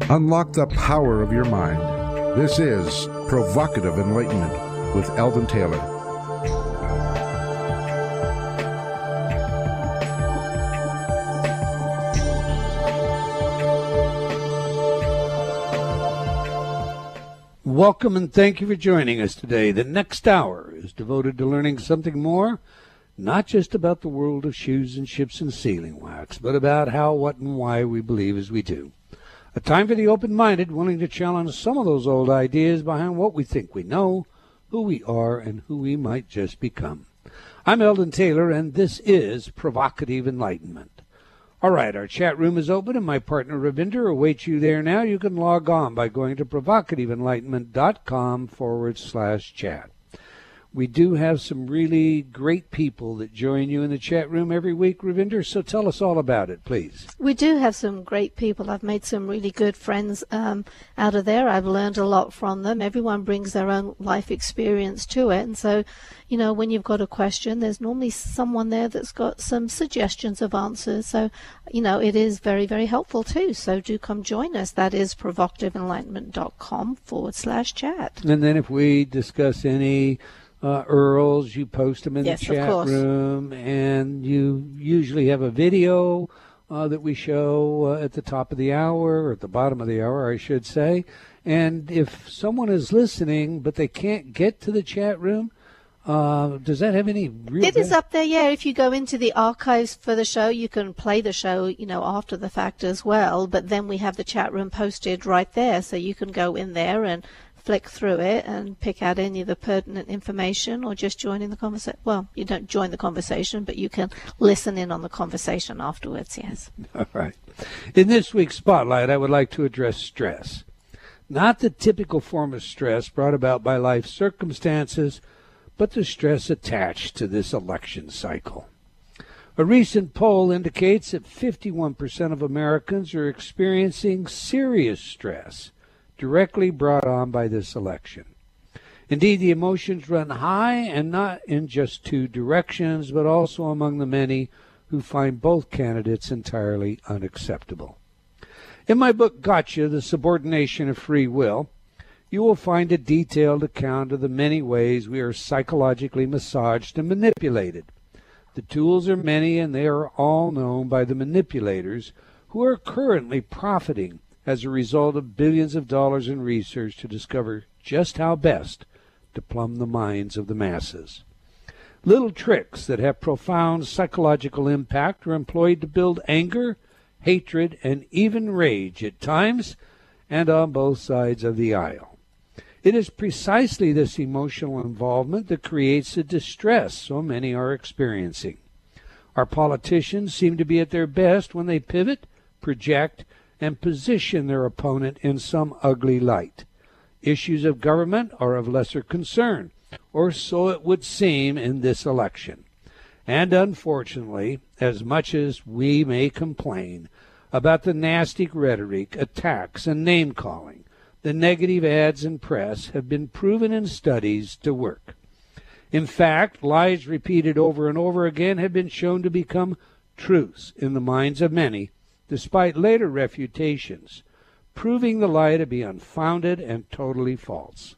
Unlock the power of your mind. This is Provocative Enlightenment with Eldon Taylor. Welcome and thank you for joining us today. The next hour is devoted to learning something more, not just about the world of shoes and ships and sealing wax, but about how, what, and why we believe as we do. A time for the open-minded, willing to challenge some of those old ideas behind what we think we know, who we are, and who we might just become. I'm Eldon Taylor, and this is Provocative Enlightenment. All right, our chat room is open, and my partner Ravinder awaits you there now. You can log on by going to provocativeenlightenment.com/chat. We do have some really great people that join you in the chat room every week, Ravinder, so tell us all about it, please. We do have some great people. I've made some really good friends out of there. I've learned a lot from them. Everyone brings their own life experience to it. And so, you know, when you've got a question, there's normally someone there that's got some suggestions of answers. So, you know, it is very, very helpful too. So do come join us. That is provocativeenlightenment.com/chat. And then if we discuss any Earls, you post them in the chat room, and you usually have a video that we show at the top of the hour, or at the bottom of the hour, I should say. And if someone is listening, but they can't get to the chat room, does that have any real... It is up there, yeah. If you go into the archives for the show, you can play the show, you know, after the fact as well. But then we have the chat room posted right there, so you can go in there and flick through it and pick out any of the pertinent information, or just join in the conversation. Well, you don't join the conversation, but you can listen in on the conversation afterwards, yes. All right. In this week's Spotlight, I would like to address stress. Not the typical form of stress brought about by life circumstances, but the stress attached to this election cycle. A recent poll indicates that 51% of Americans are experiencing serious stress directly brought on by this election. Indeed, the emotions run high, and not in just two directions, but also among the many who find both candidates entirely unacceptable. In my book, Gotcha, The Subordination of Free Will, you will find a detailed account of the many ways we are psychologically massaged and manipulated. The tools are many, and they are all known by the manipulators who are currently profiting as a result of billions of dollars in research to discover just how best to plumb the minds of the masses. Little tricks that have profound psychological impact are employed to build anger, hatred, and even rage at times, and on both sides of the aisle. It is precisely this emotional involvement that creates the distress so many are experiencing. Our politicians seem to be at their best when they pivot, project, and position their opponent in some ugly light. Issues of government are of lesser concern, or so it would seem in this election. And unfortunately, as much as we may complain about the nasty rhetoric, attacks, and name-calling, the negative ads and press have been proven in studies to work. In fact, lies repeated over and over again have been shown to become truths in the minds of many, despite later refutations, proving the lie to be unfounded and totally false.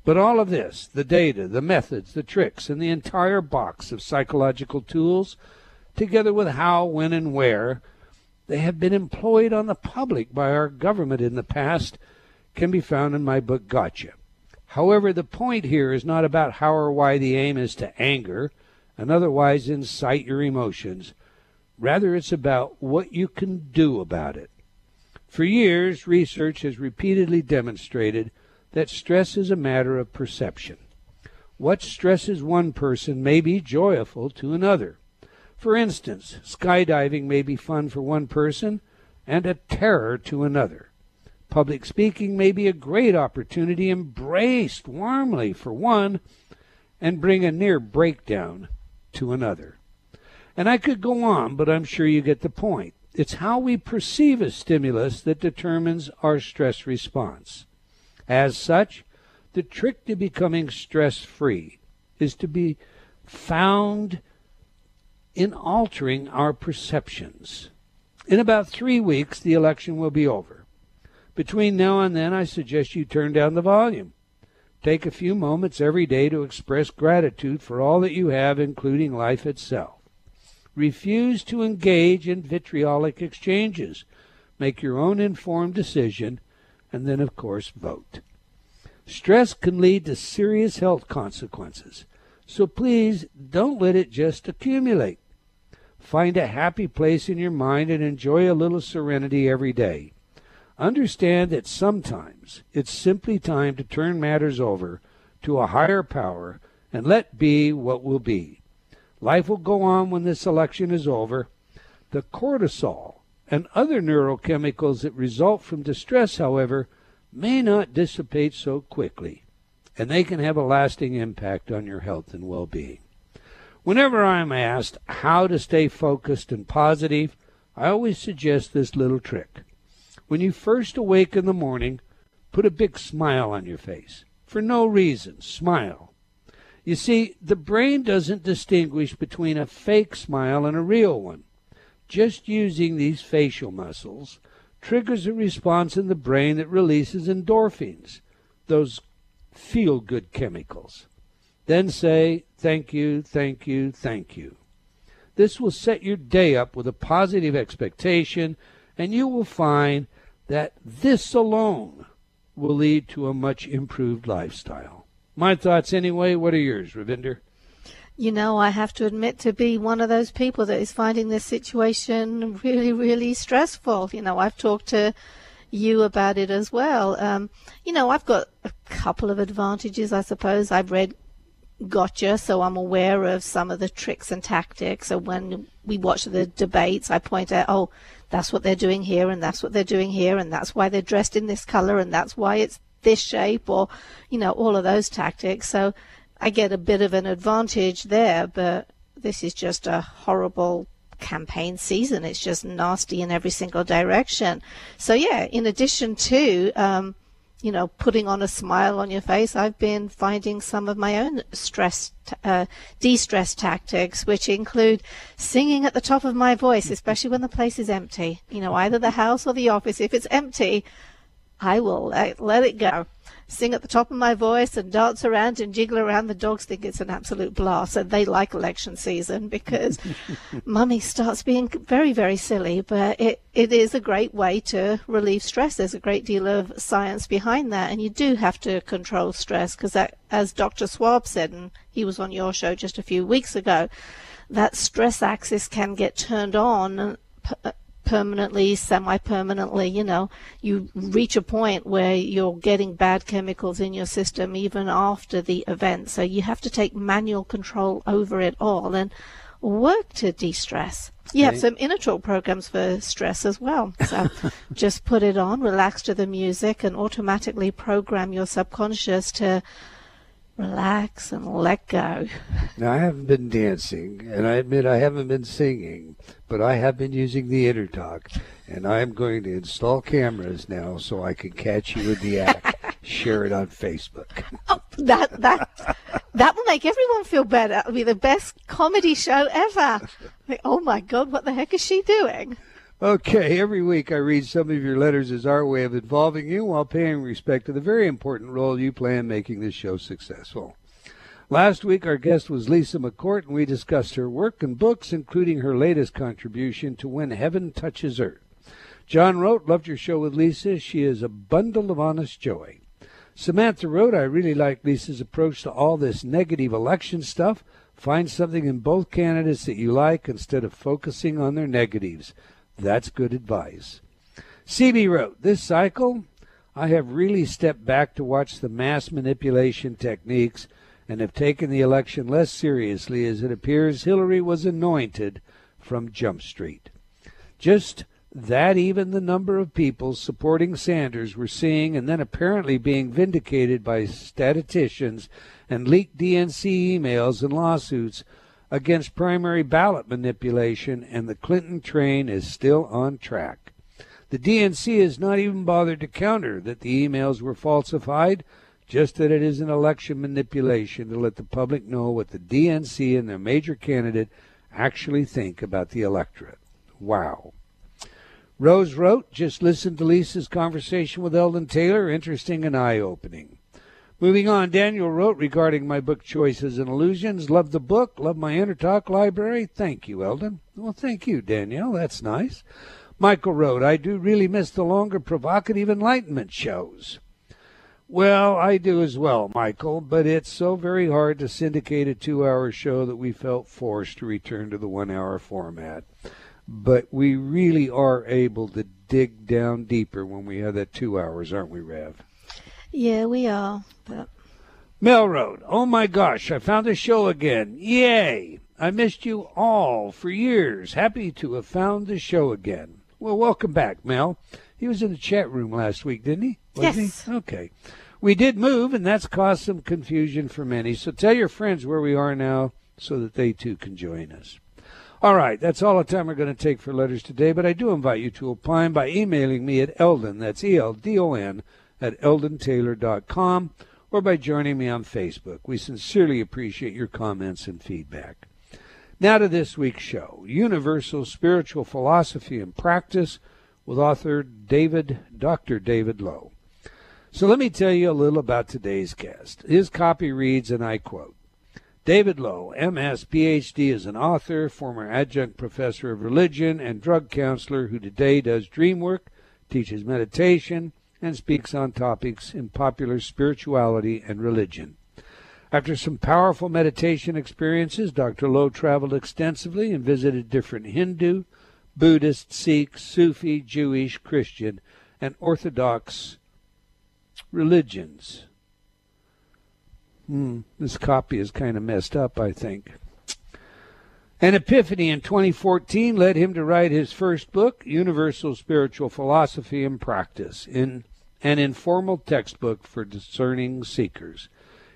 But all of this, the data, the methods, the tricks, and the entire box of psychological tools, together with how, when, and where they have been employed on the public by our government in the past, can be found in my book, Gotcha. However, the point here is not about how or why the aim is to anger and otherwise incite your emotions. Rather, it's about what you can do about it. For years, research has repeatedly demonstrated that stress is a matter of perception. What stresses one person may be joyful to another. For instance, skydiving may be fun for one person and a terror to another. Public speaking may be a great opportunity embraced warmly for one and bring a near breakdown to another. And I could go on, but I'm sure you get the point. It's how we perceive a stimulus that determines our stress response. As such, the trick to becoming stress-free is to be found in altering our perceptions. In about 3 weeks, the election will be over. Between now and then, I suggest you turn down the volume. Take a few moments every day to express gratitude for all that you have, including life itself. Refuse to engage in vitriolic exchanges. Make your own informed decision, and then, of course, vote. Stress can lead to serious health consequences, so please don't let it just accumulate. Find a happy place in your mind and enjoy a little serenity every day. Understand that sometimes it's simply time to turn matters over to a higher power and let be what will be. Life will go on when this election is over. The cortisol and other neurochemicals that result from distress, however, may not dissipate so quickly, and they can have a lasting impact on your health and well-being. Whenever I'm asked how to stay focused and positive, I always suggest this little trick. When you first awake in the morning, put a big smile on your face. For no reason, smile. You see, the brain doesn't distinguish between a fake smile and a real one. Just using these facial muscles triggers a response in the brain that releases endorphins, those feel-good chemicals. Then say, thank you, thank you, thank you. This will set your day up with a positive expectation, and you will find that this alone will lead to a much improved lifestyle. My thoughts anyway. What are yours, Ravinder? You know, I have to admit to be one of those people that is finding this situation really, really stressful. You know, I've talked to you about it as well. I've got a couple of advantages, I suppose. I've read Gotcha, so I'm aware of some of the tricks and tactics. So when we watch the debates, I point out, oh, that's what they're doing here, and that's what they're doing here, and that's why they're dressed in this color, and that's why it's this shape, or, all of those tactics. So I get a bit of an advantage there, but this is just a horrible campaign season. It's just nasty in every single direction. So yeah, in addition to putting on a smile on your face, I've been finding some of my own de-stress tactics, which include singing at the top of my voice, especially when the place is empty. Either the house or the office. If it's empty, I will let it go. Sing at the top of my voice and dance around and jiggle around. The dogs think it's an absolute blast, and they like election season because Mummy starts being very, very silly. But it is a great way to relieve stress. There's a great deal of science behind that, and you do have to control stress because, as Dr. Schwab said, and he was on your show just a few weeks ago, that stress axis can get turned on permanently, semi-permanently. You reach a point where you're getting bad chemicals in your system even after the event. So you have to take manual control over it all and work to de-stress. You have some inner talk programs for stress as well. So just put it on, relax to the music, and automatically program your subconscious to relax and let go. Now, I haven't been dancing, and I admit I haven't been singing, but I have been using the inner talk, and I'm going to install cameras now so I can catch you in the act. Share it on Facebook. Oh, that will make everyone feel better. It'll be the best comedy show ever. Oh my God, what the heck is she doing? Okay, every week I read some of your letters as our way of involving you while paying respect to the very important role you play in making this show successful. Last week our guest was Lisa McCourt, and we discussed her work and books, including her latest contribution to When Heaven Touches Earth. John wrote, loved your show with Lisa. She is a bundle of honest joy. Samantha wrote, I really like Lisa's approach to all this negative election stuff. Find something in both candidates that you like instead of focusing on their negatives. That's good advice. CB wrote, this cycle, I have really stepped back to watch the mass manipulation techniques and have taken the election less seriously, as it appears Hillary was anointed from Jump Street. Just that even the number of people supporting Sanders we're seeing and then apparently being vindicated by statisticians and leaked DNC emails and lawsuits against primary ballot manipulation, and the Clinton train is still on track. The DNC has not even bothered to counter that the emails were falsified, just that it is an election manipulation to let the public know what the DNC and their major candidate actually think about the electorate. Wow. Rose wrote, just listened to Lisa's conversation with Eldon Taylor, interesting and eye-opening. Moving on, Daniel wrote regarding my book Choices and Illusions. Love the book, love my InterTalk library. Thank you, Eldon. Well, thank you, Danielle. That's nice. Michael wrote, I do really miss the longer Provocative Enlightenment shows. Well, I do as well, Michael, but it's so very hard to syndicate a 2-hour show that we felt forced to return to the 1-hour format. But we really are able to dig down deeper when we have that 2 hours, aren't we, Rev? Yeah, we are. But... Mel wrote, oh my gosh, I found the show again. Yay! I missed you all for years. Happy to have found the show again. Well, welcome back, Mel. He was in the chat room last week, didn't he? Yes. Okay. We did move, and that's caused some confusion for many. So tell your friends where we are now so that they too can join us. All right, that's all the time we're going to take for letters today, but I do invite you to opine by emailing me at Eldon, that's E-L-D-O-N, at eldontaylor.com, or by joining me on Facebook. We sincerely appreciate your comments and feedback. Now to this week's show, Universal Spiritual Philosophy and Practice with author Dr. David Lowe. So let me tell you a little about today's guest. His copy reads, and I quote, David Lowe, M.S., Ph.D., is an author, former Adjunct Professor of Religion, and drug counselor who today does dreamwork, teaches meditation, and speaks on topics in popular spirituality and religion. After some powerful meditation experiences, Dr. Lowe traveled extensively and visited different Hindu, Buddhist, Sikh, Sufi, Jewish, Christian, and Orthodox religions. This copy is kind of messed up, I think. An epiphany in 2014 led him to write his first book, Universal Spiritual Philosophy and Practice, in an informal textbook for discerning seekers.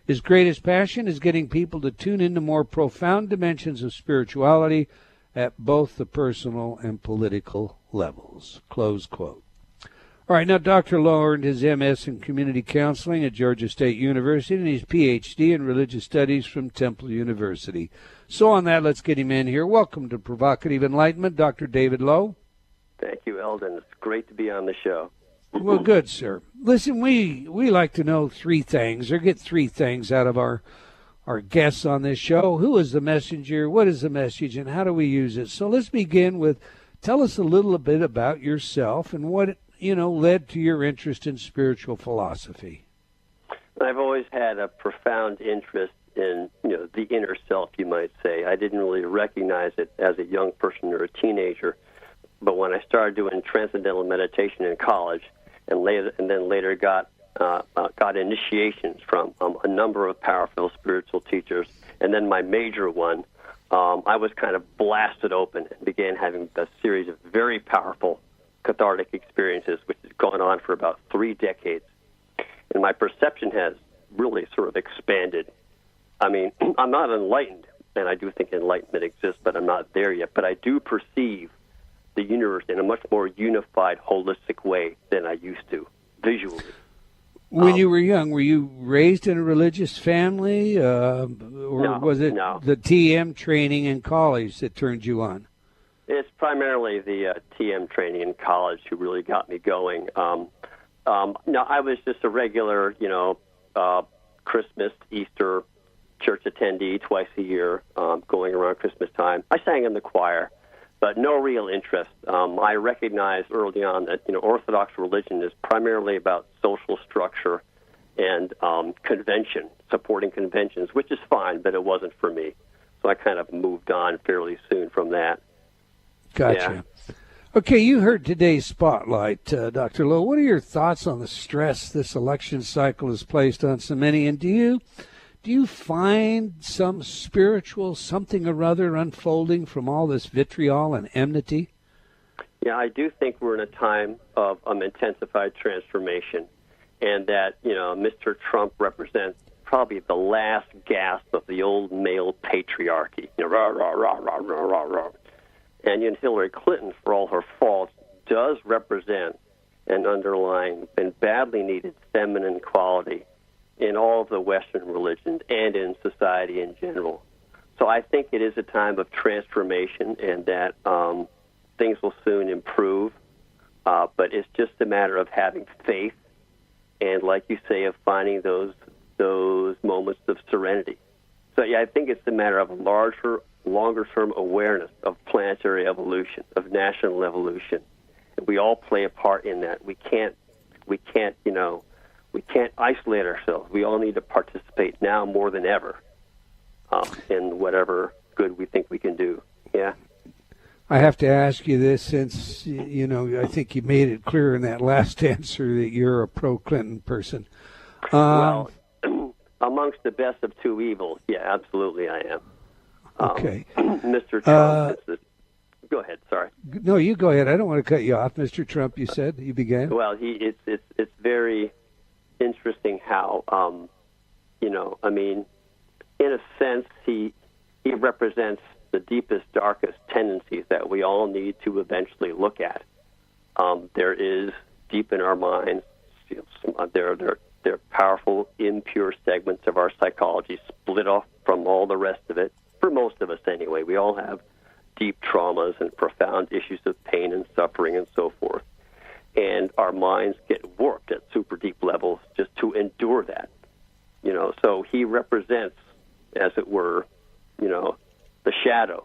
His greatest passion is getting people to tune into more profound dimensions of spirituality at both the personal and political levels. Close quote. All right, now Dr. Lowe earned his M.S. in Community Counseling at Georgia State University and his Ph.D. in Religious Studies from Temple University. So on that, let's get him in here. Welcome to Provocative Enlightenment, Dr. David Lowe. Thank you, Eldon. It's great to be on the show. Well, good, sir. Listen, we like to know three things, or get three things out of our guests on this show. Who is the messenger? What is the message? And how do we use it? So let's begin with, tell us a little bit about yourself and what led to your interest in spiritual philosophy. I've always had a profound interest in, the inner self, you might say. I didn't really recognize it as a young person or a teenager, but when I started doing transcendental meditation in college, and then later got initiations from a number of powerful spiritual teachers, and then my major one, I was kind of blasted open and began having a series of very powerful cathartic experiences, which has gone on for about 3 decades. And my perception has really sort of expanded. I mean, I'm not enlightened, and I do think enlightenment exists, but I'm not there yet. But I do perceive the universe in a much more unified, holistic way than I used to, visually. When you were young, were you raised in a religious family, or was it the TM training in college that turned you on? It's primarily the TM training in college who really got me going. No, I was just a regular, Christmas, Easter church attendee twice a year, going around Christmas time. I sang in the choir, but no real interest. I recognized early on that, Orthodox religion is primarily about social structure and convention, supporting conventions, which is fine, but it wasn't for me. So I kind of moved on fairly soon from that. Gotcha. Yeah. Okay, you heard today's spotlight, Dr. Lowe. What are your thoughts on the stress this election cycle has placed on so many? And do you find some spiritual something or other unfolding from all this vitriol and enmity? Yeah, I do think we're in a time of intensified transformation, and that, Mr. Trump represents probably the last gasp of the old male patriarchy. Rah, rah, rah, rah, rah, rah, rah. And Hillary Clinton, for all her faults, does represent an underlying and badly needed feminine quality in all of the Western religions and in society in general. So I think it is a time of transformation, and that things will soon improve. But it's just a matter of having faith and, like you say, of finding those moments of serenity. So, yeah, I think it's a matter of a longer-term awareness of planetary evolution, of national evolution. We all play a part in that. We can't isolate ourselves. We all need to participate now more than ever in whatever good we think we can do. Yeah. I have to ask you this since, I think you made it clear in that last answer that you're a pro-Clinton person. Well, amongst the best of two evils, yeah, absolutely I am. Okay. Mr. Trump, go ahead, sorry. No, you go ahead. I don't want to cut you off. Mr. Trump, you said, you began? Well, it's very interesting how, in a sense, he represents the deepest, darkest tendencies that we all need to eventually look at. There is deep in our minds, there are powerful, impure segments of our psychology split off from all the rest of it. For most of us, anyway, we all have deep traumas and profound issues of pain and suffering and so forth. And our minds get warped at super deep levels just to endure that. So he represents, as it were, the shadow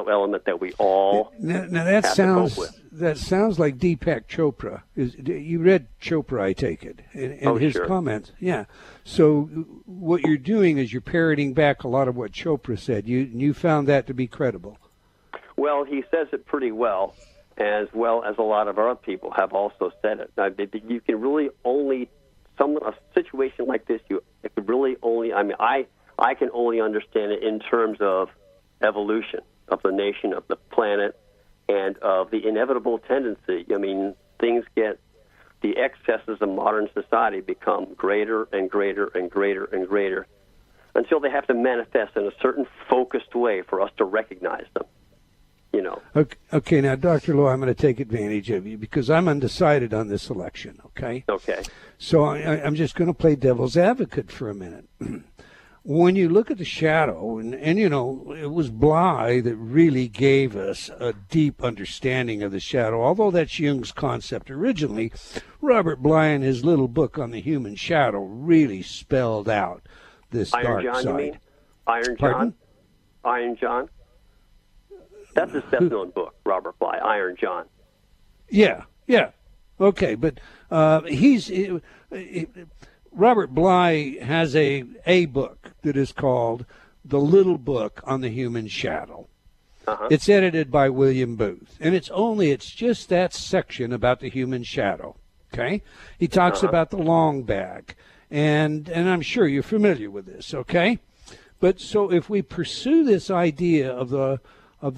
element that we all now that have sounds to cope with. That sounds like Deepak Chopra. You read Chopra, I take it, and his sure. comments. Yeah. So what you're doing is you're parroting back a lot of what Chopra said. You found that to be credible. Well, he says it pretty well as a lot of other people have also said it. You can really only a situation like this. I can only understand it in terms of evolution of the nation, of the planet, and of the inevitable tendency. The excesses of modern society become greater and greater and greater and greater until they have to manifest in a certain focused way for us to recognize them. Okay, now, Dr. Lowe, I'm going to take advantage of you because I'm undecided on this election, okay? Okay. So I'm just going to play devil's advocate for a minute. When you look at the shadow, and it was Bly that really gave us a deep understanding of the shadow, although that's Jung's concept originally. Robert Bly, in his little book on the human shadow, really spelled out this Iron dark John, side. you mean? Iron Pardon? John? Iron John? That's his best-known book, Robert Bly, Iron John. Yeah. Okay, but Robert Bly has a book that is called The Little Book on the Human Shadow. Uh-huh. It's edited by William Booth, and it's just that section about the human shadow. Okay, he talks about the long bag, and I'm sure you're familiar with this. Okay, but so if we pursue this idea of the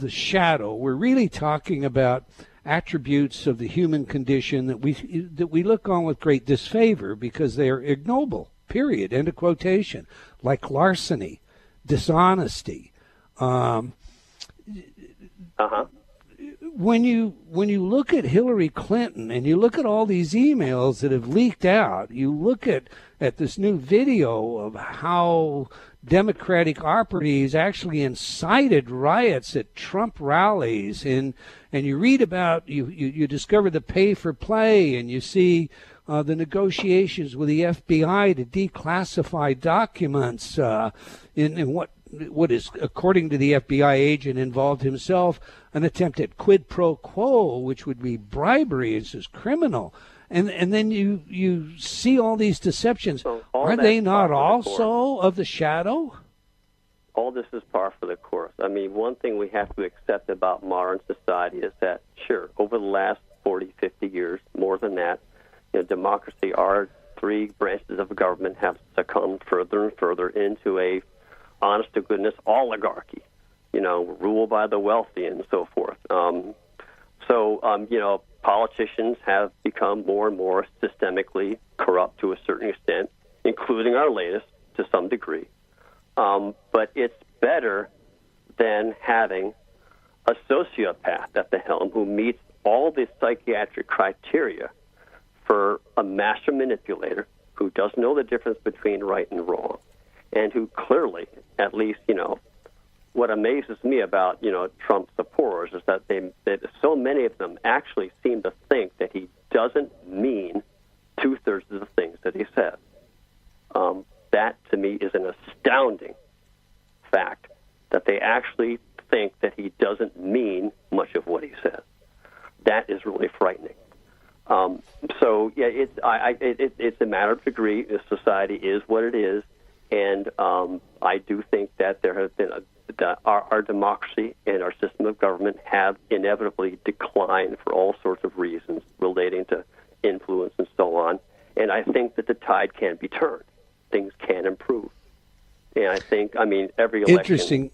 shadow, we're really talking about attributes of the human condition that we look on with great disfavor because they are ignoble, period, end of quotation, like larceny, dishonesty. When you look at Hillary Clinton and you look at all these emails that have leaked out, you look at this new video of how Democratic operatives actually incited riots at Trump rallies, and you read about, you discover the pay for play, and you see the negotiations with the FBI to declassify documents in what is, according to the FBI agent involved himself, an attempt at quid pro quo, which would be bribery. It's just criminal. And then you see all these deceptions. So are they not also of the shadow? All this is par for the course. I mean, one thing we have to accept about modern society is that, sure, over the last 40, 50 years, more than that, democracy, our three branches of government have succumbed further and further into a honest-to-goodness oligarchy, rule by the wealthy and so forth. Politicians have become more and more systemically corrupt to a certain extent, including our latest to some degree. But it's better than having a sociopath at the helm who meets all the psychiatric criteria for a master manipulator who doesn't know the difference between right and wrong, and who clearly, at least, what amazes me about, Trump supporters is that so many of them actually seem to think that he doesn't mean two-thirds of the things that he says. That, to me, is an astounding fact, that they actually think that he doesn't mean much of what he says. That is really frightening. So, yeah, it's a matter of degree. The society is what it is, and I do think that there has been our democracy and our system of government have inevitably declined for all sorts of reasons relating to influence and so on. And I think that the tide can be turned. Things can improve. And I think, every election...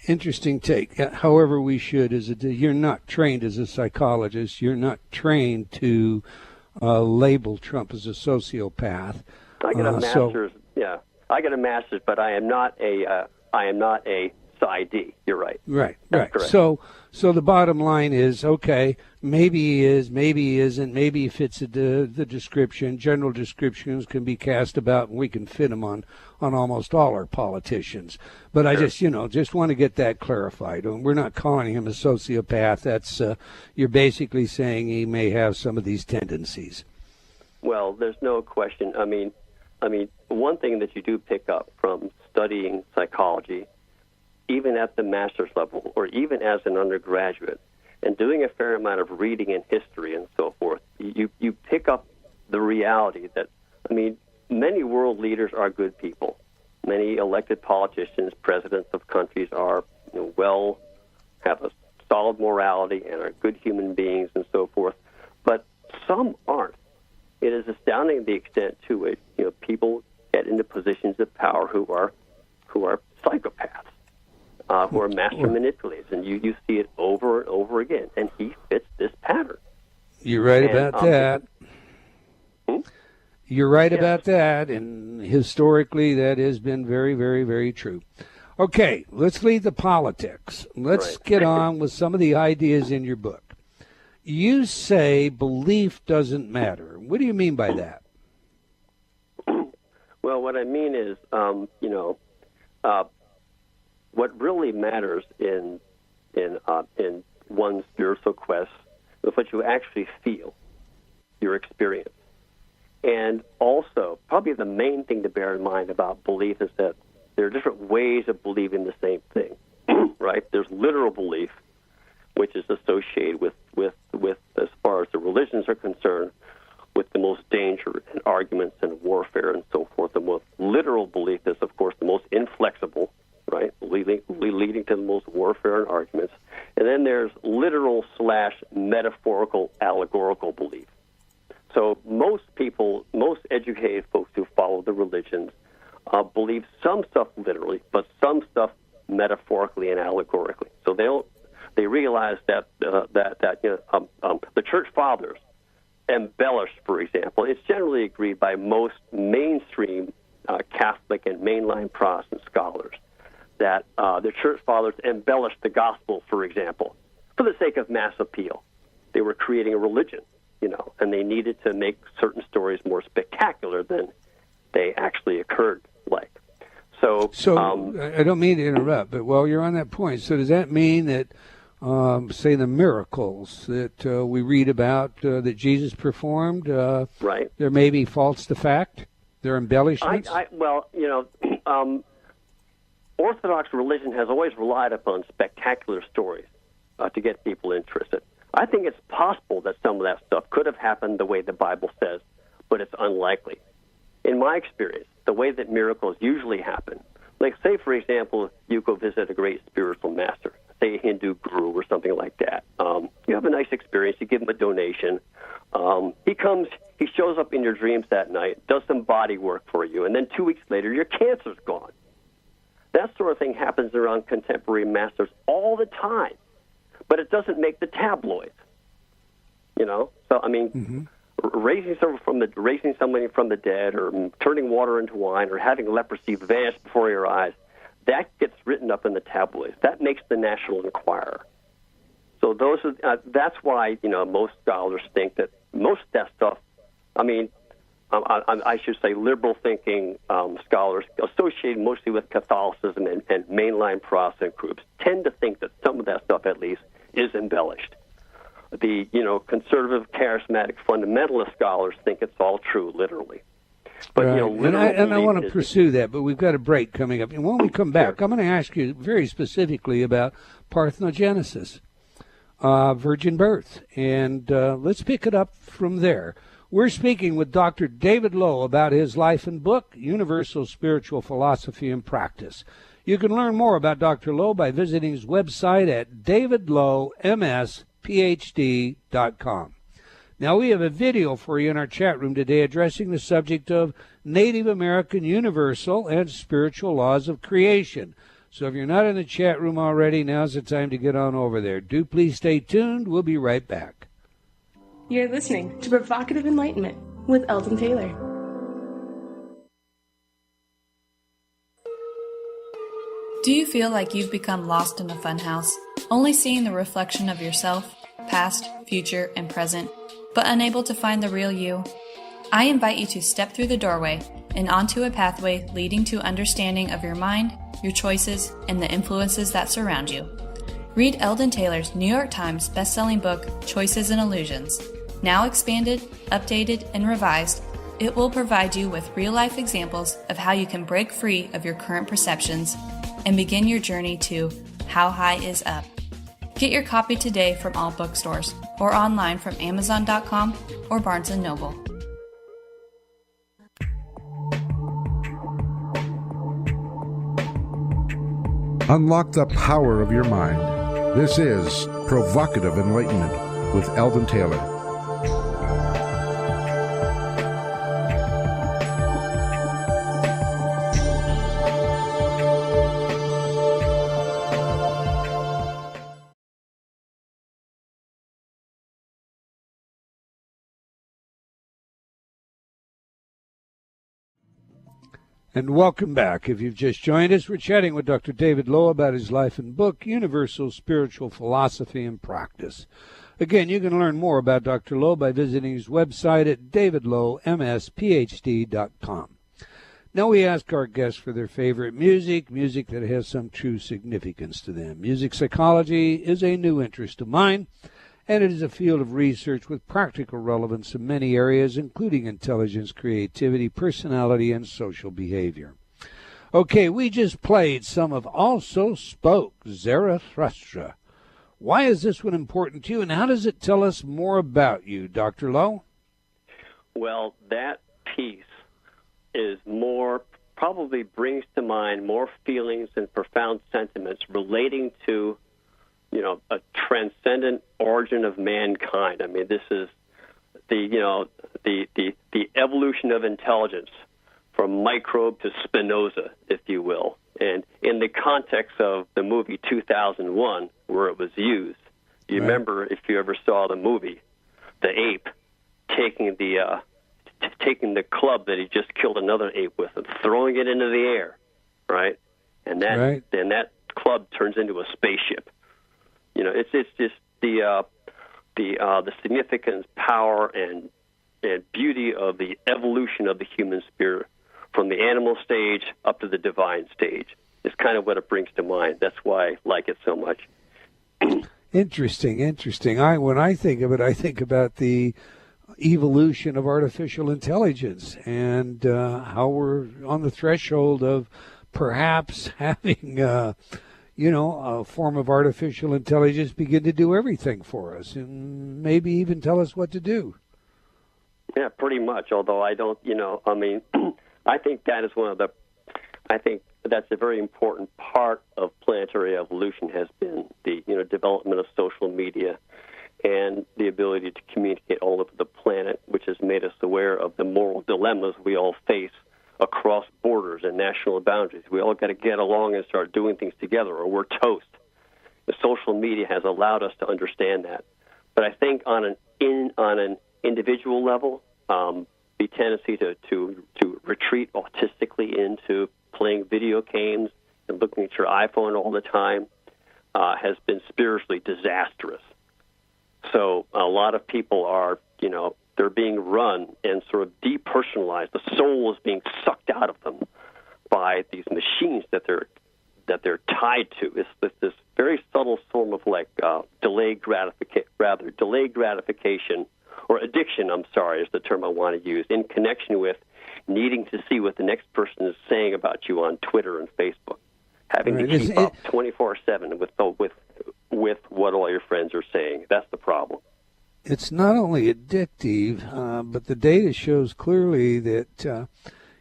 Interesting take. However, we should, you're not trained as a psychologist. You're not trained to label Trump as a sociopath. I get a master's. Yeah, I get a master's, but I am not a PsyD. You're right. Right. Correct. So the bottom line is, okay, maybe he is, maybe he isn't, maybe he fits the description. General descriptions can be cast about, and we can fit them on almost all our politicians. But sure. I just want to get that clarified. We're not calling him a sociopath. That's you're basically saying he may have some of these tendencies. Well, there's no question. I mean, one thing that you do pick up from studying psychology, even at the master's level or even as an undergraduate, and doing a fair amount of reading in history and so forth, you pick up the reality that, many world leaders are good people. Many elected politicians, presidents of countries are have a solid morality and are good human beings and so forth. But some aren't. It is astounding the extent to which people get into positions of power who are psychopaths. Who are master manipulators, and you see it over and over again, and he fits this pattern. You're right about that. You're right about that, and historically that has been very, very, very true. Okay, let's leave the politics. Let's get on with some of the ideas in your book. You say belief doesn't matter. What do you mean by that? Well, what I mean is, what really matters in one's spiritual quest is what you actually feel, your experience. And also, probably the main thing to bear in mind about belief is that there are different ways of believing the same thing, right? There's literal belief, which is associated with as far as the religions are concerned, with the most danger and arguments and warfare and so forth. The most literal belief is, of course, the most inflexible, right, leading to the most warfare and arguments. And then there's literal/metaphorical, allegorical belief. So most educated folks who follow the religions believe some stuff literally, but some stuff metaphorically and allegorically. So they realize that the church fathers embellished, for example. It's generally agreed by most mainstream Catholic and mainline Protestant scholars that the church fathers embellished the gospel, for example, for the sake of mass appeal. They were creating a religion, and they needed to make certain stories more spectacular than they actually occurred like. So I don't mean to interrupt, but while you're on that point, so does that mean that, say, the miracles that we read about that Jesus performed, right, there may be false to fact? They're embellishments? Orthodox religion has always relied upon spectacular stories to get people interested. I think it's possible that some of that stuff could have happened the way the Bible says, but it's unlikely. In my experience, the way that miracles usually happen, like say, for example, you go visit a great spiritual master, say a Hindu guru or something like that. You have a nice experience. You give him a donation. He shows up in your dreams that night, does some body work for you, and then 2 weeks later, your cancer's gone. That sort of thing happens around contemporary masters all the time, but it doesn't make the tabloids. So raising somebody from the dead, or turning water into wine, or having leprosy vanish before your eyes, that gets written up in the tabloids. That makes the National Enquirer. So that's why most scholars think that most of that stuff. I should say liberal thinking scholars associated mostly with Catholicism and mainline Protestant groups tend to think that some of that stuff, at least, is embellished. the conservative, charismatic, fundamentalist scholars think it's all true, literally. But right. And I want to pursue that, but we've got a break coming up. And when we come back, I'm going to ask you very specifically about parthenogenesis, virgin birth, and let's pick it up from there. We're speaking with Dr. David Lowe about his life and book, Universal Spiritual Philosophy and Practice. You can learn more about Dr. Lowe by visiting his website at davidlowemsphd.com. Now, we have a video for you in our chat room today addressing the subject of Native American universal and spiritual laws of creation. So if you're not in the chat room already, now's the time to get on over there. Do please stay tuned. We'll be right back. You're listening to Provocative Enlightenment with Eldon Taylor. Do you feel like you've become lost in a funhouse, only seeing the reflection of yourself, past, future, and present, but unable to find the real you? I invite you to step through the doorway and onto a pathway leading to understanding of your mind, your choices, and the influences that surround you. Read Eldon Taylor's New York Times bestselling book, Choices and Illusions. Now expanded, updated, and revised, it will provide you with real-life examples of how you can break free of your current perceptions and begin your journey to How High Is Up. Get your copy today from all bookstores or online from Amazon.com or Barnes & Noble. Unlock the power of your mind. This is Provocative Enlightenment with Eldon Taylor. And welcome back. If you've just joined us, we're chatting with Dr. David Lowe about his life and book, Universal Spiritual Philosophy and Practice. Again, you can learn more about Dr. Lowe by visiting his website at davidlowemsphd.com. Now we ask our guests for their favorite music that has some true significance to them. Music psychology is a new interest of mine, and it is a field of research with practical relevance in many areas, including intelligence, creativity, personality, and social behavior. Okay, we just played some of Also Spoke, Zarathustra. Why is this one important to you, and how does it tell us more about you, Dr. Lowe? Well, that piece is probably brings to mind more feelings and profound sentiments relating to a transcendent origin of mankind. I mean, this is the evolution of intelligence from microbe to Spinoza, if you will. And in the context of the movie 2001, where it was used, you remember, if you ever saw the movie, the ape taking the club that he just killed another ape with and throwing it into the air, right? And that club turns into a spaceship. It's just the significance, power, and beauty of the evolution of the human spirit from the animal stage up to the divine stage. It's kind of what it brings to mind. That's why I like it so much. Interesting. When I think of it, I think about the evolution of artificial intelligence and how we're on the threshold of perhaps having a form of artificial intelligence begin to do everything for us and maybe even tell us what to do. Yeah, pretty much, although I don't, I think that is I think that's a very important part of planetary evolution has been the, development of social media and the ability to communicate all over the planet, which has made us aware of the moral dilemmas we all face across borders and national boundaries. We all got to get along and start doing things together, or we're toast. The social media has allowed us to understand that. But I think on an individual level, the tendency to retreat autistically into playing video games and looking at your iPhone all the time has been spiritually disastrous. So a lot of people are, they're being run and sort of depersonalized. The soul is being sucked out of them by these machines that they're tied to. It's this very subtle form of like delayed gratification, or addiction, I'm sorry, is the term I want to use, in connection with needing to see what the next person is saying about you on Twitter and Facebook, having to keep up 24/7 with what all your friends are saying. That's the problem. It's not only addictive, but the data shows clearly that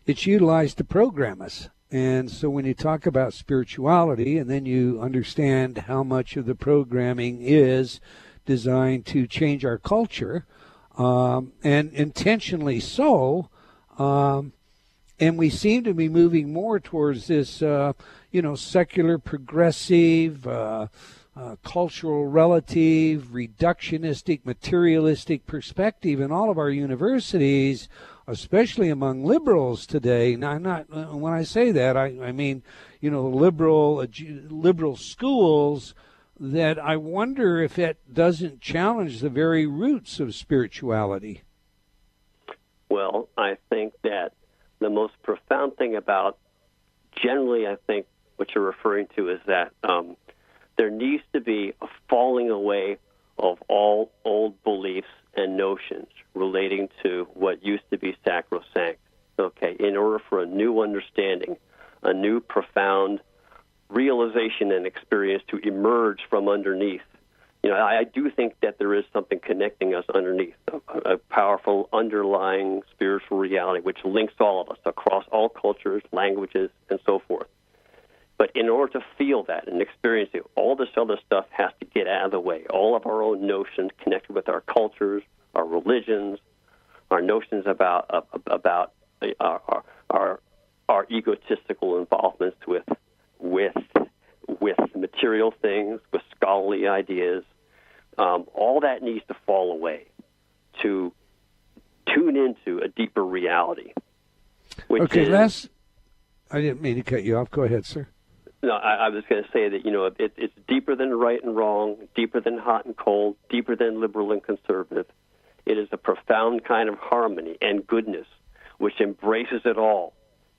it's utilized to program us. And so when you talk about spirituality, and then you understand how much of the programming is designed to change our culture, and intentionally so, and we seem to be moving more towards this, secular, progressive, cultural relative, reductionistic, materialistic perspective in all of our universities, especially among liberals today. Now, when I say that, I mean, liberal schools, that I wonder if it doesn't challenge the very roots of spirituality. Well, I think that the most profound thing about, generally, I think what you're referring to is that there needs to be a falling away of all old beliefs and notions relating to what used to be sacrosanct, okay, in order for a new understanding, a new profound realization and experience to emerge from underneath. I do think that there is something connecting us underneath, a powerful underlying spiritual reality which links all of us across all cultures, languages, and so forth. But in order to feel that and experience it, all this other stuff has to get out of the way. All of our own notions connected with our cultures, our religions, our notions about our egotistical involvements with material things, with scholarly ideas. All that needs to fall away to tune into a deeper reality. Okay, I didn't mean to cut you off. Go ahead, sir. No, I was going to say that, it's deeper than right and wrong, deeper than hot and cold, deeper than liberal and conservative. It is a profound kind of harmony and goodness which embraces it all,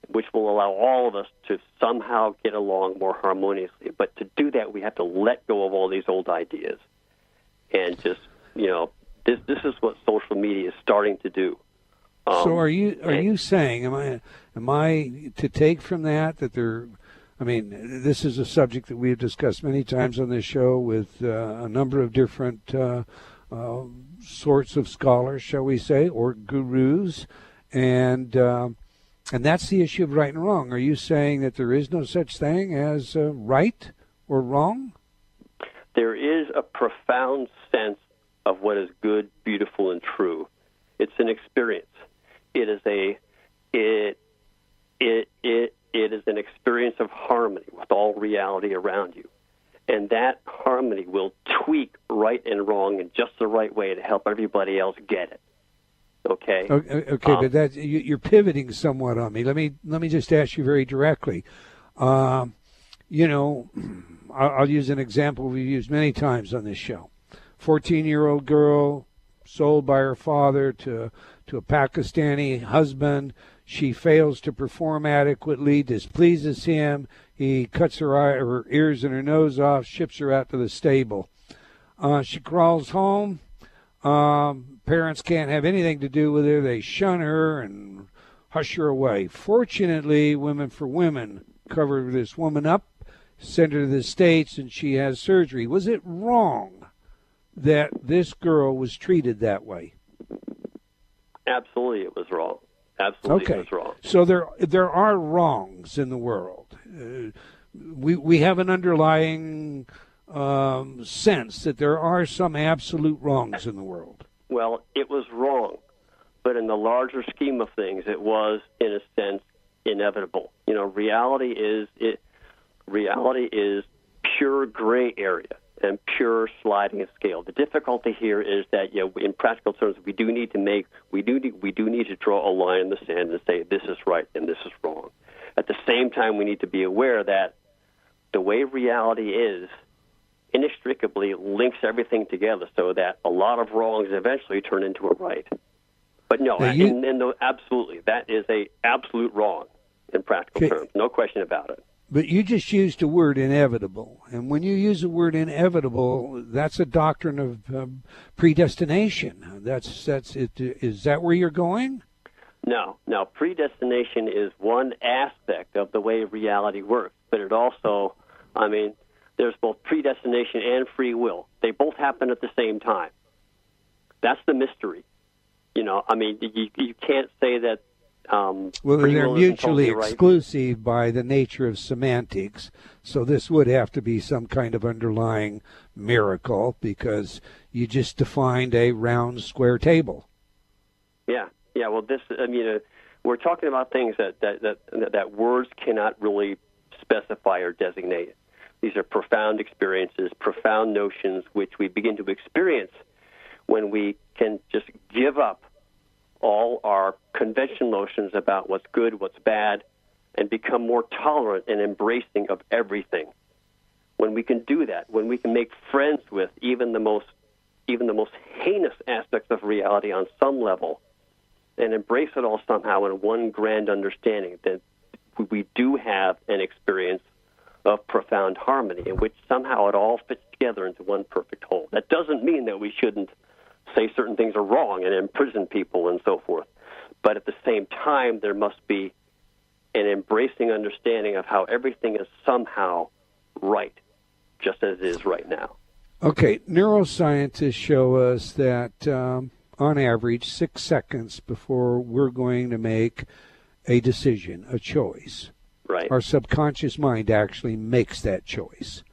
which will allow all of us to somehow get along more harmoniously. But to do that, we have to let go of all these old ideas. And just, this is what social media is starting to do. So are you saying, am I to take from that there, this is a subject that we've discussed many times on this show with a number of different sorts of scholars, shall we say, or gurus, and that's the issue of right and wrong. Are you saying that there is no such thing as right or wrong? There is a profound sense of what is good, beautiful, and true. It's an experience. It is an experience of harmony with all reality around you. And that harmony will tweak right and wrong in just the right way to help everybody else get it. Okay? Okay, but you're pivoting somewhat on me. Let me just ask you very directly. I'll use an example we've used many times on this show. 14-year-old girl sold by her father to a Pakistani husband. She fails to perform adequately, displeases him. He cuts her ears and her nose off, ships her out to the stable. She crawls home. Parents can't have anything to do with her. They shun her and hush her away. Fortunately, Women for Women covered this woman up, sent her to the States, and she has surgery. Was it wrong that this girl was treated that way? Absolutely, it was wrong. Absolutely, okay. It was wrong. So there are wrongs in the world. We have an underlying sense that there are some absolute wrongs in the world. Well, it was wrong, but in the larger scheme of things, it was, in a sense, inevitable. Reality is pure gray area and pure sliding scale. The difficulty here is that, in practical terms, we do need to draw a line in the sand and say this is right and this is wrong. At the same time, we need to be aware that the way reality is inextricably links everything together, so that a lot of wrongs eventually turn into a right. But no, absolutely, that is a absolute wrong in practical terms. No question about it. But you just used the word inevitable. And when you use the word inevitable, that's a doctrine of predestination. That's it. Is that where you're going? No. Predestination is one aspect of the way reality works. But it also, there's both predestination and free will. They both happen at the same time. That's the mystery. You can't say that. Well, they're mutually exclusive by the nature of semantics. So this would have to be some kind of underlying miracle, because you just defined a round square table. Yeah. Well, we're talking about things that words cannot really specify or designate. These are profound experiences, profound notions, which we begin to experience when we can just give up all our conventional notions about what's good, what's bad, and become more tolerant and embracing of everything. When we can do that, when we can make friends with even the most heinous aspects of reality on some level, and embrace it all somehow in one grand understanding, that we do have an experience of profound harmony in which somehow it all fits together into one perfect whole. That doesn't mean that we shouldn't say certain things are wrong and imprison people and so forth. But at the same time, there must be an embracing understanding of how everything is somehow right, just as it is right now. Okay, neuroscientists show us that on average 6 seconds before we're going to make a decision, a choice, right, our subconscious mind actually makes that choice.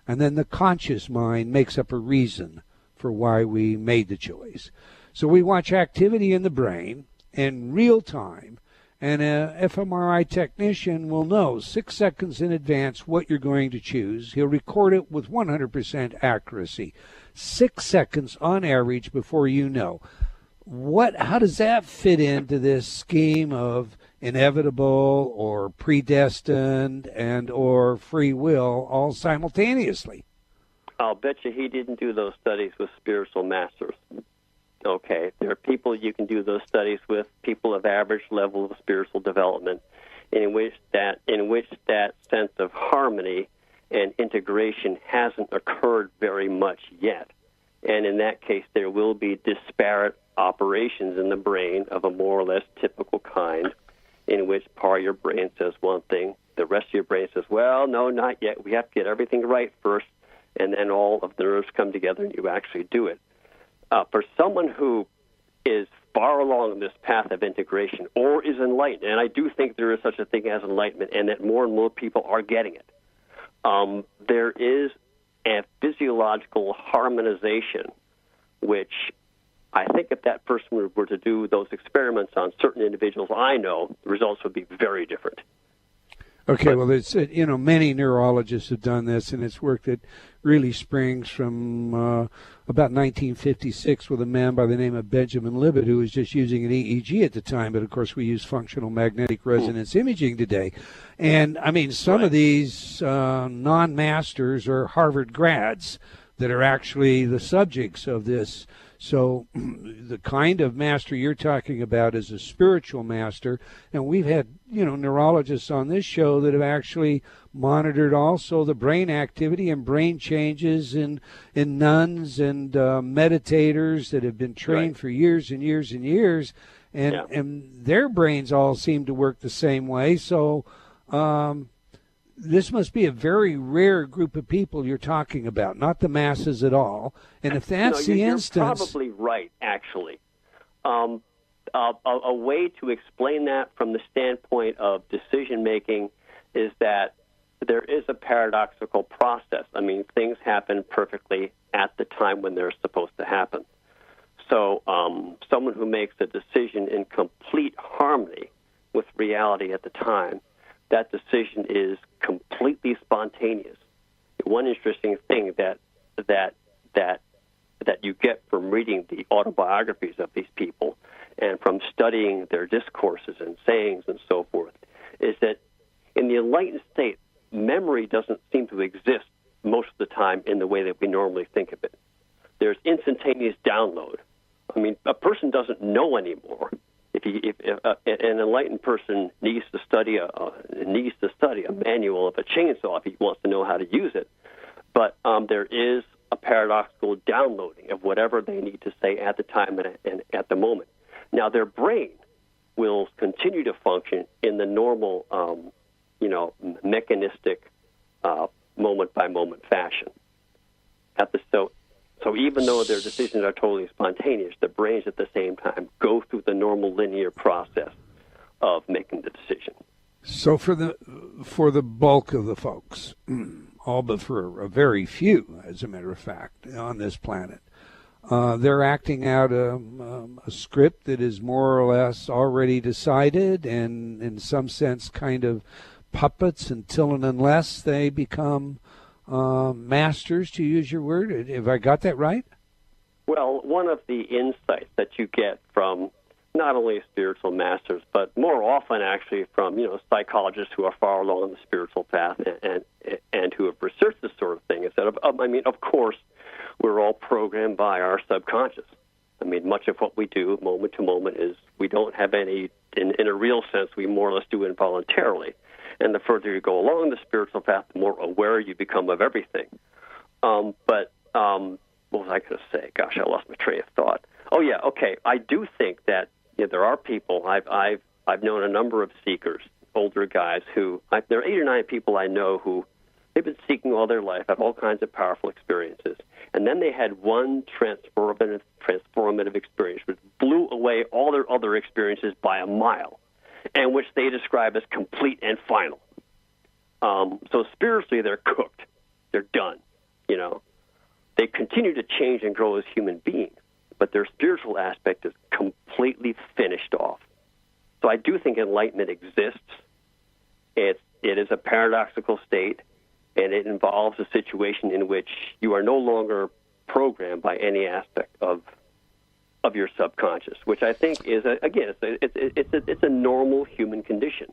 And then the conscious mind makes up a reason for why we made the choice. So we watch activity in the brain in real time, and a fMRI technician will know 6 seconds in advance what you're going to choose. He'll record it with 100% accuracy. 6 seconds on average before you know. How does that fit into this scheme of inevitable or predestined and or free will all simultaneously? I'll bet you he didn't do those studies with spiritual masters. Okay, there are people you can do those studies with, people of average level of spiritual development, in which that sense of harmony and integration hasn't occurred very much yet. And in that case, there will be disparate operations in the brain of a more or less typical kind, in which part of your brain says one thing, the rest of your brain says, well, no, not yet. We have to get everything right first, and then all of the nerves come together and you actually do it. For someone who is far along this path of integration or is enlightened, and I do think there is such a thing as enlightenment and that more and more people are getting it, there is a physiological harmonization, which I think if that person were to do those experiments on certain individuals I know, the results would be very different. Okay, well, it's many neurologists have done this, and it's work that really springs from about 1956 with a man by the name of Benjamin Libet, who was just using an EEG at the time, but of course we use functional magnetic resonance imaging today. And I mean, some of these non-masters are Harvard grads that are actually the subjects of this. So the kind of master you're talking about is a spiritual master, and we've had, neurologists on this show that have actually monitored also the brain activity and brain changes in nuns and meditators that have been trained for years and years and years, and their brains all seem to work the same way. So this must be a very rare group of people you're talking about, not the masses at all. And if that's the instance... You're probably right, actually. A way to explain that from the standpoint of decision-making is that there is a paradoxical process. I mean, things happen perfectly at the time when they're supposed to happen. So someone who makes a decision in complete harmony with reality at the time, that decision is completely spontaneous. One interesting thing that you get from reading the autobiographies of these people and from studying their discourses and sayings and so forth is that in the enlightened state, memory doesn't seem to exist most of the time in the way that we normally think of it. There's instantaneous download. I mean, a person doesn't know anymore. an enlightened person needs to study a manual of a chainsaw if he wants to know how to use it, but there is a paradoxical downloading of whatever they need to say at the time and at the moment. Now, their brain will continue to function in the normal, mechanistic, moment-by-moment fashion. So even though their decisions are totally spontaneous, the brains at the same time go through the normal linear process of making the decision. So for the bulk of the folks, all but for a very few, as a matter of fact, on this planet, they're acting out a script that is more or less already decided and in some sense kind of puppets until and unless they become masters, to use your word. Have I got that right? Well, one of the insights that you get from not only spiritual masters, but more often actually from psychologists who are far along the spiritual path and who have researched this sort of thing is that of course we're all programmed by our subconscious. I mean, much of what we do moment to moment is we don't have any, in a real sense, we more or less do involuntarily. And the further you go along the spiritual path, the more aware you become of everything. But what was I going to say? Gosh, I lost my train of thought. Oh yeah, okay. I do think that there are people. I've known a number of seekers, older guys who there are 8 or 9 people I know who they've been seeking all their life, have all kinds of powerful experiences, and then they had one transformative experience which blew away all their other experiences by a mile, and which they describe as complete and final. So spiritually, they're cooked. They're done. They continue to change and grow as human beings, but their spiritual aspect is completely finished off. So I do think enlightenment exists. It is a paradoxical state, and it involves a situation in which you are no longer programmed by any aspect of your subconscious, which I think is it's a normal human condition.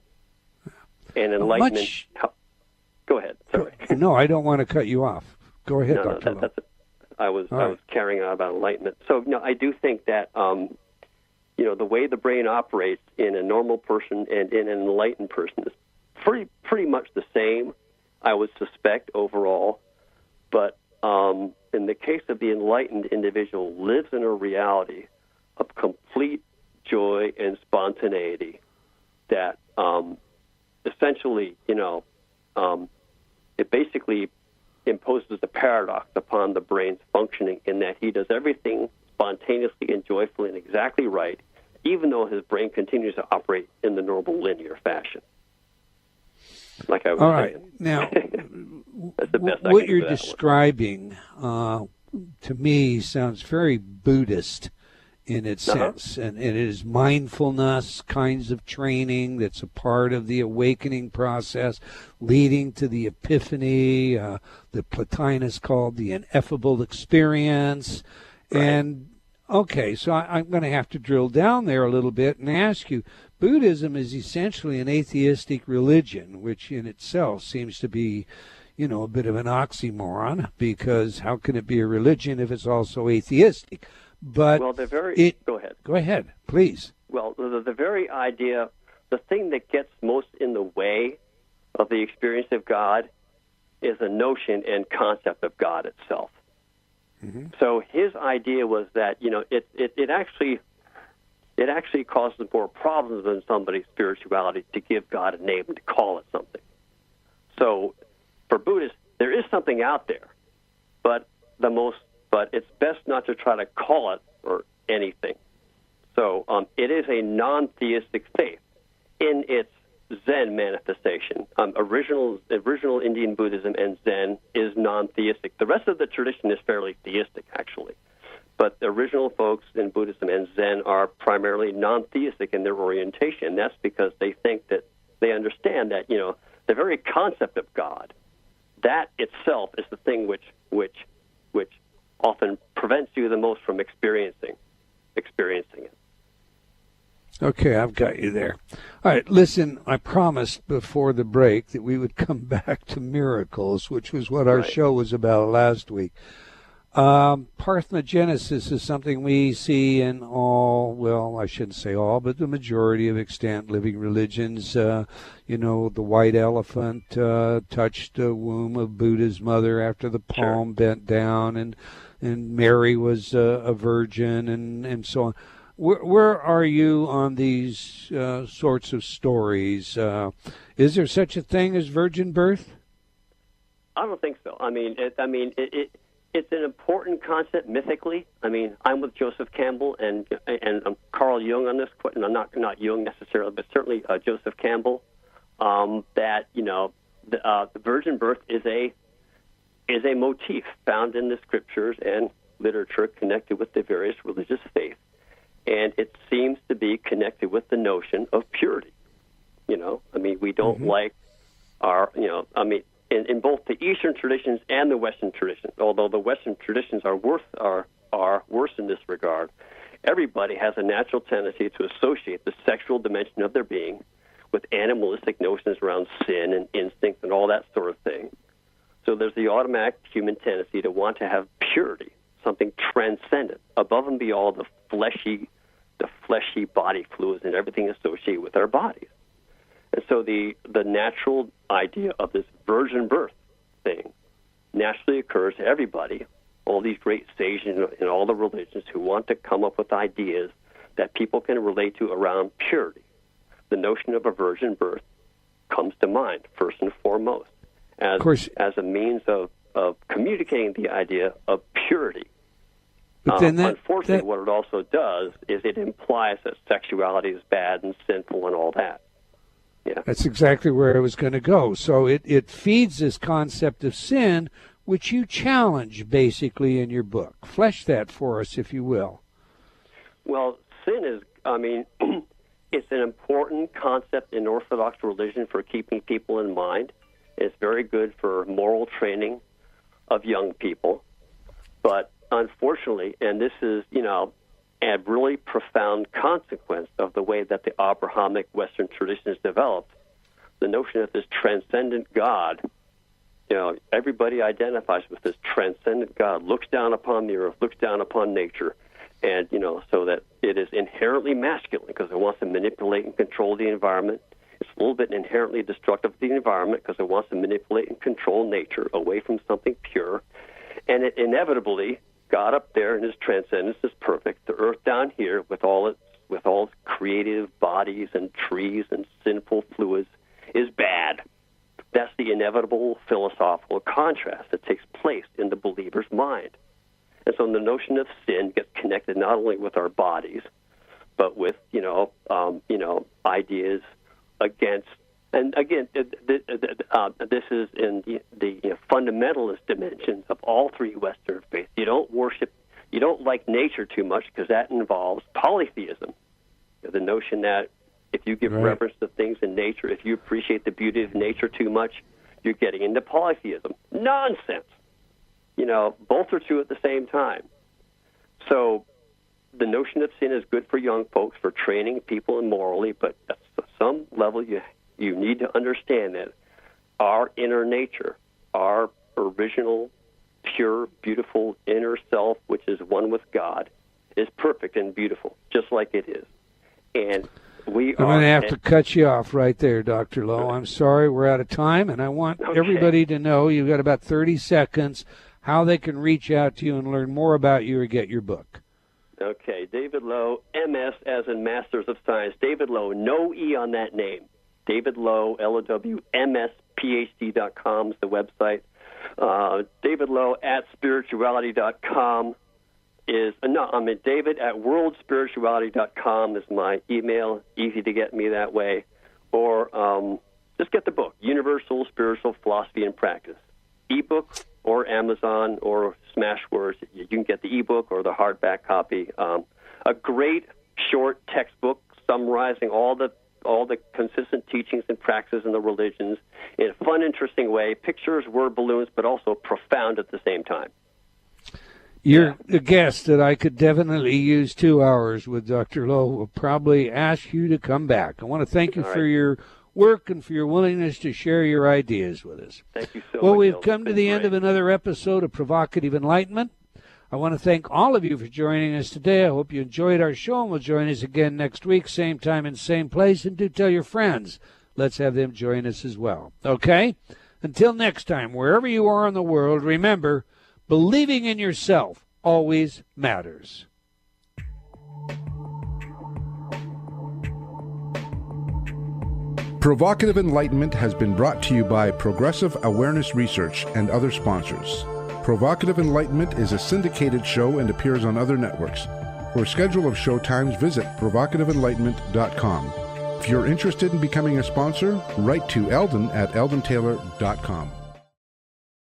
And enlightenment. Go ahead. Sorry. No, I don't want to cut you off. Go ahead, Dr. Lowe. I was carrying on about enlightenment. So I do think that the way the brain operates in a normal person and in an enlightened person is pretty much the same, I would suspect, overall. But in the case of the enlightened individual, lives in a reality of complete joy and spontaneity that essentially, it basically imposes a paradox upon the brain's functioning in that he does everything spontaneously and joyfully and exactly right, even though his brain continues to operate in the normal linear fashion. Like I was All right. saying. Now, That's the best what you're describing to me sounds very Buddhist in its sense, and it is mindfulness kinds of training that's a part of the awakening process, leading to the epiphany, that Plotinus called the ineffable experience. Right. And okay, so I'm going to have to drill down there a little bit and ask you, Buddhism is essentially an atheistic religion, which in itself seems to be, a bit of an oxymoron, because how can it be a religion if it's also atheistic? But go ahead. Go ahead, please. Well, the very idea, the thing that gets most in the way of the experience of God is the notion and concept of God itself. Mm-hmm. So his idea was that, it actually causes more problems than somebody's spirituality to give God a name and to call it something. So for Buddhists, there is something out there, but it's best not to try to call it or anything. So it is a non-theistic faith in its Zen manifestation. Original Indian Buddhism and Zen is non-theistic. The rest of the tradition is fairly theistic, actually. But the original folks in Buddhism and Zen are primarily non-theistic in their orientation. That's because they think that they understand that, the very concept of God, that itself is the thing which often prevents you the most from experiencing it. Okay, I've got you there. All right, listen, I promised before the break that we would come back to miracles, which was what our show was about last week. Parthenogenesis is something we see in all, well, I shouldn't say all, but the majority of extant living religions. The white elephant touched the womb of Buddha's mother after the palm bent down, and Mary was a virgin, and so on. Where are you on these sorts of stories? Is there such a thing as virgin birth? I don't think so. It's an important concept mythically. I'm with Joseph Campbell and Carl Jung on this. No, not Jung necessarily, but certainly Joseph Campbell. That the virgin birth is a motif found in the scriptures and literature connected with the various religious faiths, and it seems to be connected with the notion of purity. We don't like our. In both the Eastern traditions and the Western traditions, although the Western traditions are worse in this regard, everybody has a natural tendency to associate the sexual dimension of their being with animalistic notions around sin and instinct and all that sort of thing. So there's the automatic human tendency to want to have purity, something transcendent, above and beyond the fleshy body fluids and everything associated with our bodies. And so the natural idea of this virgin birth thing naturally occurs to everybody, all these great sages in all the religions who want to come up with ideas that people can relate to around purity. The notion of a virgin birth comes to mind, first and foremost, as a means of communicating the idea of purity. But then unfortunately, what it also does is it implies that sexuality is bad and sinful and all that. Yeah. That's exactly where I was going to go. So it feeds this concept of sin, which you challenge basically in your book. Flesh that for us, if you will. Well, sin is, it's an important concept in Orthodox religion for keeping people in mind. It's very good for moral training of young people. But unfortunately, and this is, a really profound consequence of the way that the Abrahamic Western tradition is developed, the notion of this transcendent God, everybody identifies with this transcendent God, looks down upon the earth, looks down upon nature, and, so that it is inherently masculine because it wants to manipulate and control the environment. It's a little bit inherently destructive of the environment because it wants to manipulate and control nature away from something pure, and it inevitably, God up there in his transcendence is perfect. The earth down here with all its creative bodies and trees and sinful fluids is bad. That's the inevitable philosophical contrast that takes place in the believer's mind. And so the notion of sin gets connected not only with our bodies, but with, ideas against. And again, this is in the fundamentalist dimensions of all three Western faiths. You don't like nature too much because that involves polytheism. The notion that if you give reverence to things in nature, if you appreciate the beauty of nature too much, you're getting into polytheism. Nonsense. Both are true at the same time. So the notion of sin is good for young folks, for training people morally, but at some level you need to understand that our inner nature, our original, pure, beautiful inner self, which is one with God, is perfect and beautiful, just like it is. And I'm going to have to cut you off right there, Dr. Lowe. I'm sorry, we're out of time, and I want everybody to know you've got about 30 seconds how they can reach out to you and learn more about you or get your book. Okay, David Lowe, MS as in Masters of Science. David Lowe, no E on that name. David Lowe, LOW, MSPhD.com is the website. David Lowe at spirituality.com is, David at worldspirituality.com is my email. Easy to get me that way. Or just get the book, Universal Spiritual Philosophy and Practice. Ebook or Amazon or Smashwords. You can get the ebook or the hardback copy. A great short textbook summarizing all the consistent teachings and practices in the religions in a fun, interesting way. Pictures, word balloons, but also profound at the same time. You're a guest that I could definitely use 2 hours with, Dr. Lowe. We'll probably ask you to come back. I want to thank you for your work and for your willingness to share your ideas with us. Thank you so much. Well, we've come to the end of another episode of Provocative Enlightenment. I want to thank all of you for joining us today. I hope you enjoyed our show and will join us again next week, same time and same place. And do tell your friends. Let's have them join us as well. Okay? Until next time, wherever you are in the world, remember, believing in yourself always matters. Provocative Enlightenment has been brought to you by Progressive Awareness Research and other sponsors. Provocative Enlightenment is a syndicated show and appears on other networks. For a schedule of show times, visit provocativeenlightenment.com. If you're interested in becoming a sponsor, write to Eldon at eldontaylor.com.